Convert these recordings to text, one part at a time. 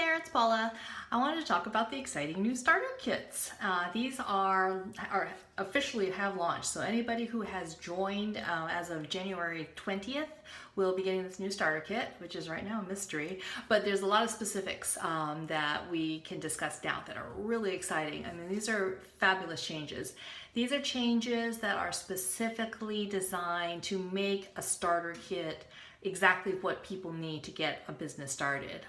there, it's Paula. I wanted to talk about the exciting new starter kits. These are officially have launched, so anybody who has joined as of January 20th will be getting this new starter kit, which is right now a mystery, but there's a lot of specifics that we can discuss now that are really exciting. I mean, these are fabulous changes. These are changes that are specifically designed to make a starter kit exactly what people need to get a business started.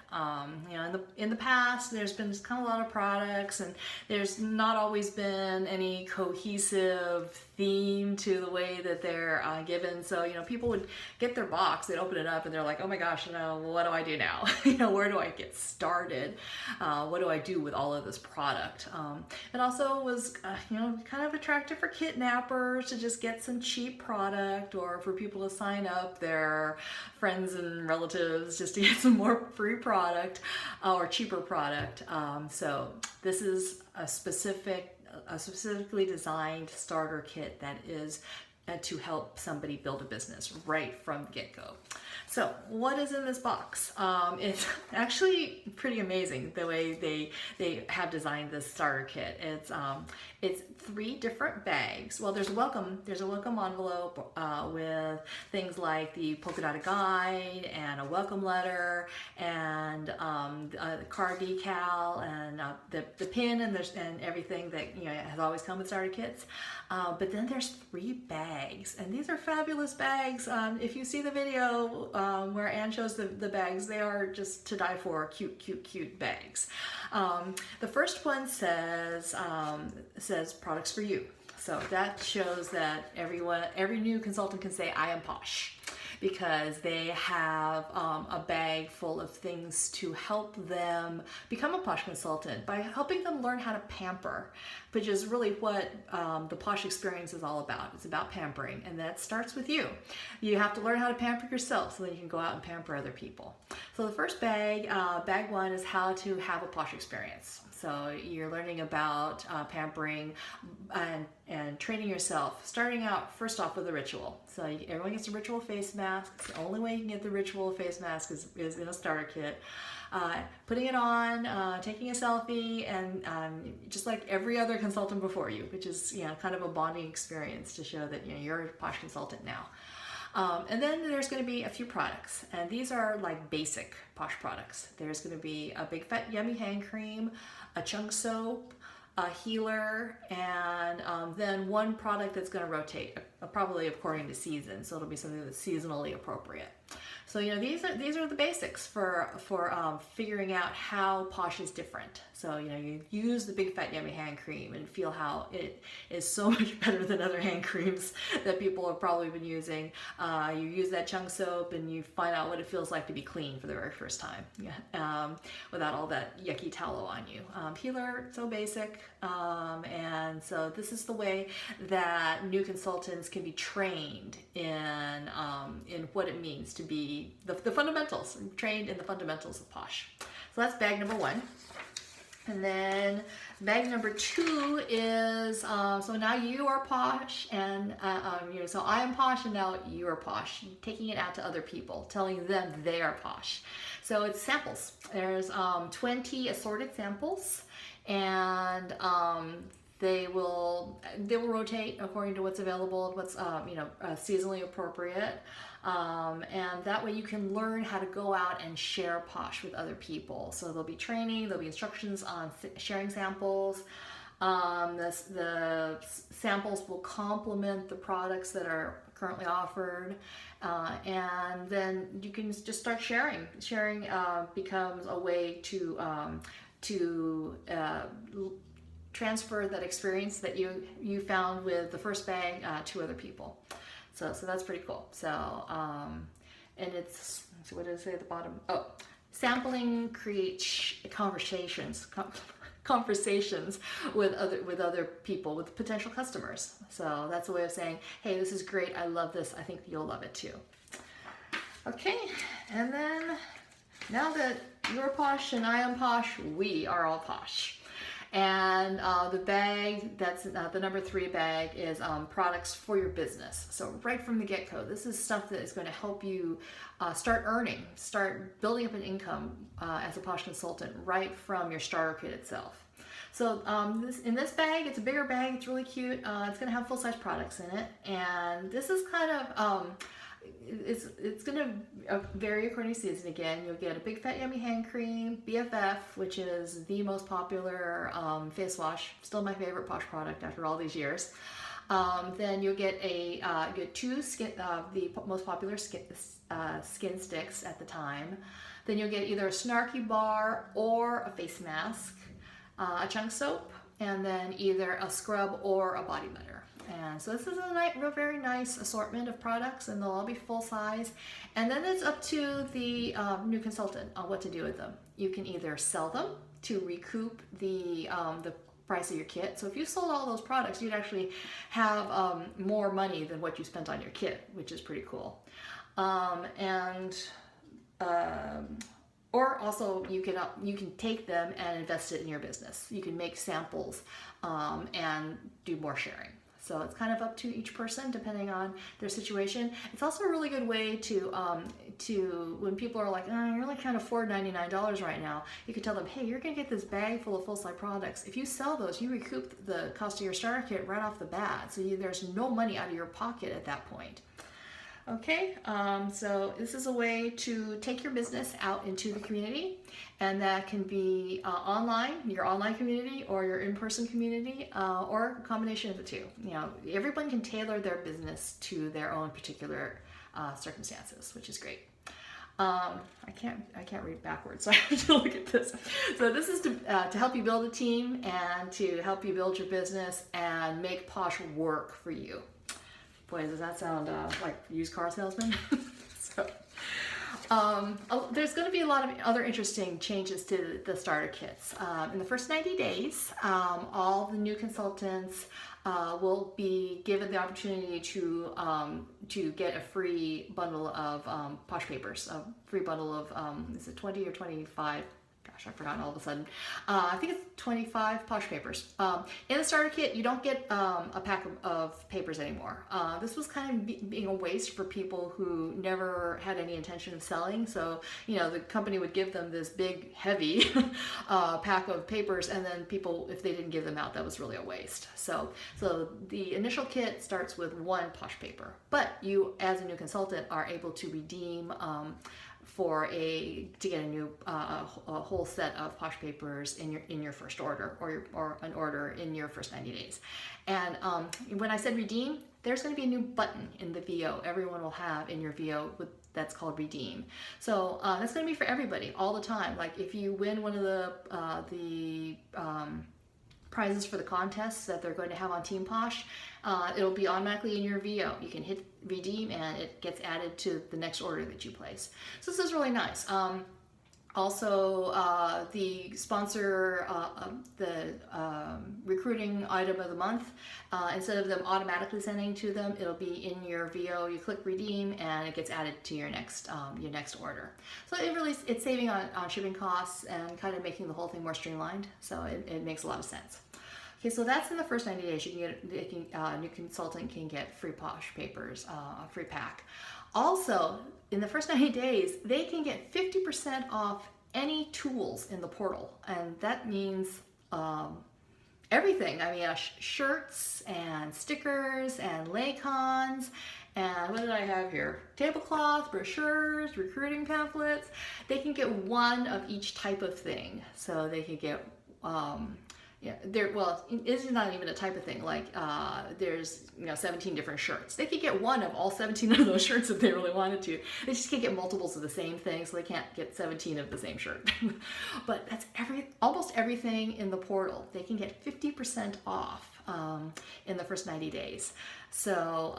In the past, there's been this kind of a lot of products, and there's not always been any cohesive theme to the way that they're given. So people would get their box, they'd open it up, and they're like, "Oh my gosh, what do I do now? Where do I get started? What do I do with all of this product?" It also was, kind of attractive for kidnappers to just get some cheap product, or for people to sign up their friends and relatives just to get some more free product or cheaper product. So this is a specifically designed starter kit that is to help somebody build a business right from the get-go. So what is in this box? It's actually pretty amazing the way they have designed this starter kit. It's 3 different bags. Well, there's a welcome envelope with things like the polka dotted guide and a welcome letter and the card decal and the pin and everything that has always come with starter kits. But then there's 3 bags, and these are fabulous bags. If you see the video where Anne shows the bags, they are just to die for. Cute bags. The first one says products for you. So that shows that every new consultant can say, "I am Posh," because they have a bag full of things to help them become a Posh consultant by helping them learn how to pamper, which is really what the Posh experience is all about. It's about pampering, and that starts with you. You have to learn how to pamper yourself so that you can go out and pamper other people. So the first bag, bag 1, is how to have a Posh experience. So you're learning about pampering and training yourself, starting out first off with a ritual. So everyone gets a ritual face mask. It's the only way you can get the ritual face mask is in a starter kit. Putting it on, taking a selfie, and just like every other consultant before you, which is kind of a bonding experience to show that you're a Posh consultant now. And then there's going to be a few products, and these are like basic Posh products. There's going to be a Big Fat Yummy hand cream, a chunk soap, a healer, and then one product that's going to rotate, probably according to season. So it'll be something that's seasonally appropriate. So these are the basics for figuring out how Posh is different. So you use the Big Fat Yummy hand cream and feel how it is so much better than other hand creams that people have probably been using. You use that chunk soap and you find out what it feels like to be clean for the very first time, without all that yucky tallow on you. Healer, so basic, and so this is the way that new consultants can be trained in what it means to be the fundamentals, trained in the fundamentals of Posh. So that's bag number 1. And then bag number 2 is, so now you are Posh, and so I am Posh, and now you are Posh. Taking it out to other people, telling them they are Posh. So it's samples. There's 20 assorted samples, and they will rotate according to what's available, what's seasonally appropriate. And that way you can learn how to go out and share Posh with other people. So there'll be training, there'll be instructions on sharing samples. The samples will complement the products that are currently offered. And then you can just start sharing. Sharing becomes a way to transfer that experience that you found with the first bag to other people. So that's pretty cool. So and it's, so what did I say at the bottom? Oh, sampling creates conversations with other people, with potential customers. So that's a way of saying, "Hey, this is great. I love this. I think you'll love it too." Okay, and then now that you're Posh and I am Posh, we are all Posh. And the bag, that's the number 3 bag, is products for your business. So right from the get-go, this is stuff that is going to help you start earning, start building up an income as a Posh consultant right from your starter kit itself. So in this bag, it's a bigger bag, it's really cute. It's going to have full-size products in it, and this is kind of it's going to vary according to season again. You'll get a Big Fat Yummy Hand Cream, BFF, which is the most popular face wash, still my favorite Posh product after all these years. Then you'll get two the most popular skin sticks at the time. Then you'll get either a Snarky bar or a face mask, a chunk soap, and then either a scrub or a body butter. And so this is a very nice assortment of products, and they'll all be full size. And then it's up to the new consultant on what to do with them. You can either sell them to recoup the price of your kit. So if you sold all those products, you'd actually have more money than what you spent on your kit, which is pretty cool. Or also you can take them and invest it in your business. You can make samples and do more sharing. So it's kind of up to each person depending on their situation. It's also a really good way to when people are like, oh, you only can't afford $99 right now, you can tell them, hey, you're gonna get this bag full of full-size products. If you sell those, you recoup the cost of your starter kit right off the bat. So there's no money out of your pocket at that point. Okay, so this is a way to take your business out into the community, and that can be online, your online community, or your in-person community, or a combination of the two. You know, everyone can tailor their business to their own particular circumstances, which is great. I can't read backwards, so I have to look at this. So this is to help you build a team and to help you build your business and make Posh work for you. Boy, does that sound like used car salesman? So, there's going to be a lot of other interesting changes to the starter kits. In the first 90 days, all the new consultants will be given the opportunity to get a free bundle of Posh papers, a free bundle of, is it 20 or 25? Gosh, I've forgotten all of a sudden. I think it's 25 Posh papers. In the starter kit, you don't get a pack of papers anymore. This was kind of being a waste for people who never had any intention of selling. So, you know, the company would give them this big, heavy pack of papers, and then people, if they didn't give them out, that was really a waste. So the initial kit starts with 1 Posh paper, but you, as a new consultant, are able to redeem to get a new a whole set of Posh papers in your first order, or an order in your first 90 days. And when I said redeem, there's going to be a new button in the VO. Everyone will have in your VO that's called redeem. So that's going to be for everybody all the time. Like if you win one of the prizes for the contests that they're going to have on Team Posh, it'll be automatically in your VO. You can hit redeem and it gets added to the next order that you place. So this is really nice. Also, the sponsor, the recruiting item of the month, instead of them automatically sending to them, it'll be in your VO. You click redeem and it gets added to your next order. So it's saving on shipping costs and kind of making the whole thing more streamlined. So it makes a lot of sense. Okay, so that's in the first 90 days. You can get a new consultant can get free Posh papers, a free pack. Also, in the first 90 days, they can get 50% off any tools in the portal, and that means everything. I mean, shirts and stickers and Laycons, and what did I have here? Tablecloths, brochures, recruiting pamphlets. They can get one of each type of thing. So they could get it's not even a type of thing. Like there's 17 different shirts. They could get one of all 17 of those shirts if they really wanted to. They just can't get multiples of the same thing, so they can't get 17 of the same shirt. But that's almost everything in the portal. They can get 50% off in the first 90 days. So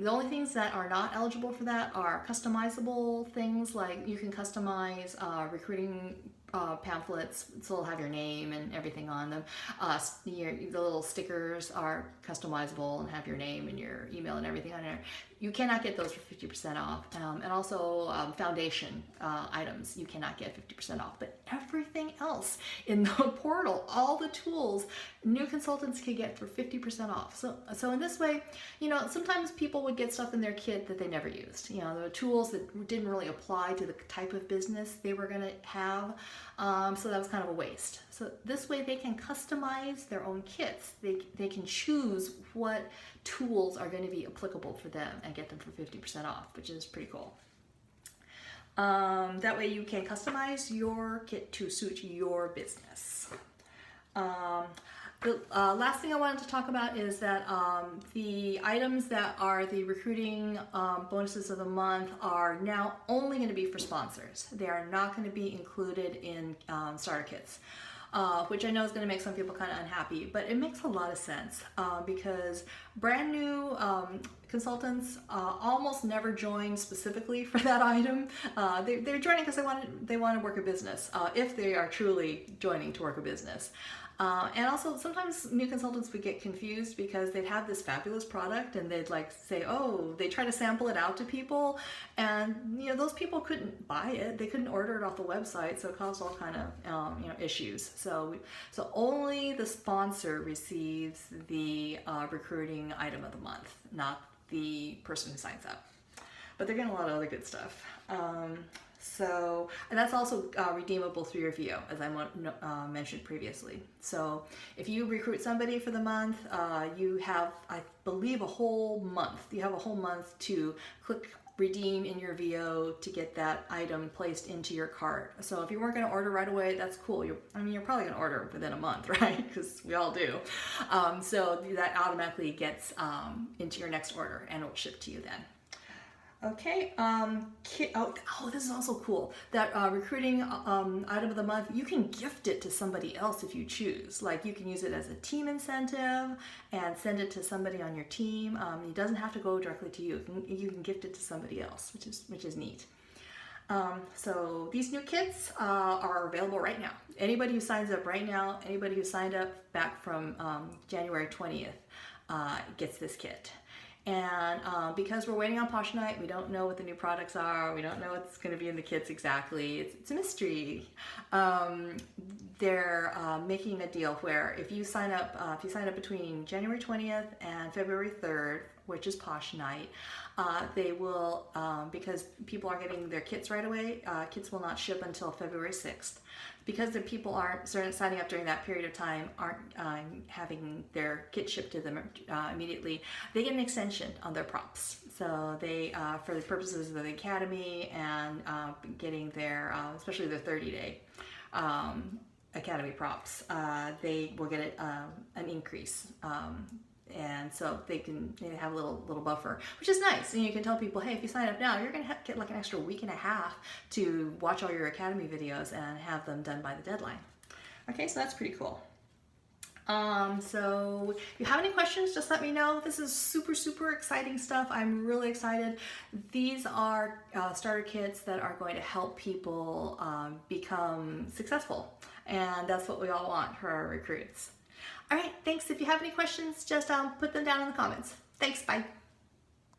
the only things that are not eligible for that are customizable things, like you can customize recruiting pamphlets, so they'll have your name and everything on them. The little stickers are customizable and have your name and your email and everything on there. You cannot get those for 50% off. And also foundation items, you cannot get 50% off. But everything else else in the portal, all the tools new consultants can get for 50% off. So in this way, you know, sometimes people would get stuff in their kit that they never used. You know, the tools that didn't really apply to the type of business they were going to have. So that was kind of a waste. So this way they can customize their own kits. They can choose what tools are going to be applicable for them and get them for 50% off, which is pretty cool. That way you can customize your kit to suit your business. The last thing I wanted to talk about is that the items that are the recruiting bonuses of the month are now only going to be for sponsors. They are not going to be included in starter kits. Which I know is going to make some people kind of unhappy, but it makes a lot of sense because brand new consultants almost never join specifically for that item. They're joining because they want to work a business, if they are truly joining to work a business. And also sometimes new consultants would get confused because they'd have this fabulous product and they'd like say, oh, they try to sample it out to people, and you know, those people couldn't buy it, they couldn't order it off the website, so it caused all kind of you know, issues. So only the sponsor receives the recruiting item of the month, not the person who signs up. But they're getting a lot of other good stuff. And that's also redeemable through your VO, as I mentioned previously. So if you recruit somebody for the month, you have, I believe, a whole month. You have a whole month to click redeem in your VO to get that item placed into your cart. So if you weren't going to order right away, that's cool. You're probably going to order within a month, right? Because we all do. So that automatically gets into your next order and it will ship to you then. Okay, this is also cool. That recruiting item of the month, you can gift it to somebody else if you choose. Like you can use it as a team incentive and send it to somebody on your team. It doesn't have to go directly to you. You can gift it to somebody else, which is neat. So these new kits are available right now. Anybody who signs up right now, anybody who signed up back from January 20th gets this kit. And because we're waiting on Posh Night, we don't know what the new products are. We don't know what's going to be in the kits exactly. It's a mystery. They're making a deal where if you sign up between January 20th and February 3rd, which is Posh Night, they will, because people are getting their kits right away, kits will not ship until February 6th. Because the people aren't signing up during that period of time, aren't having their kit shipped to them immediately, they get an extension on their props. So they, for the purposes of the Academy and getting their, especially their 30-day Academy props, they will get an increase. And so they have a little buffer, which is nice. And you can tell people, hey, if you sign up now, you're going to get like an extra week and a half to watch all your Academy videos and have them done by the deadline. Okay, so that's pretty cool. So if you have any questions, just let me know. This is super, super exciting stuff. I'm really excited. These are starter kits that are going to help people become successful. And that's what we all want for our recruits. All right, thanks. If you have any questions, just put them down in the comments. Thanks, bye.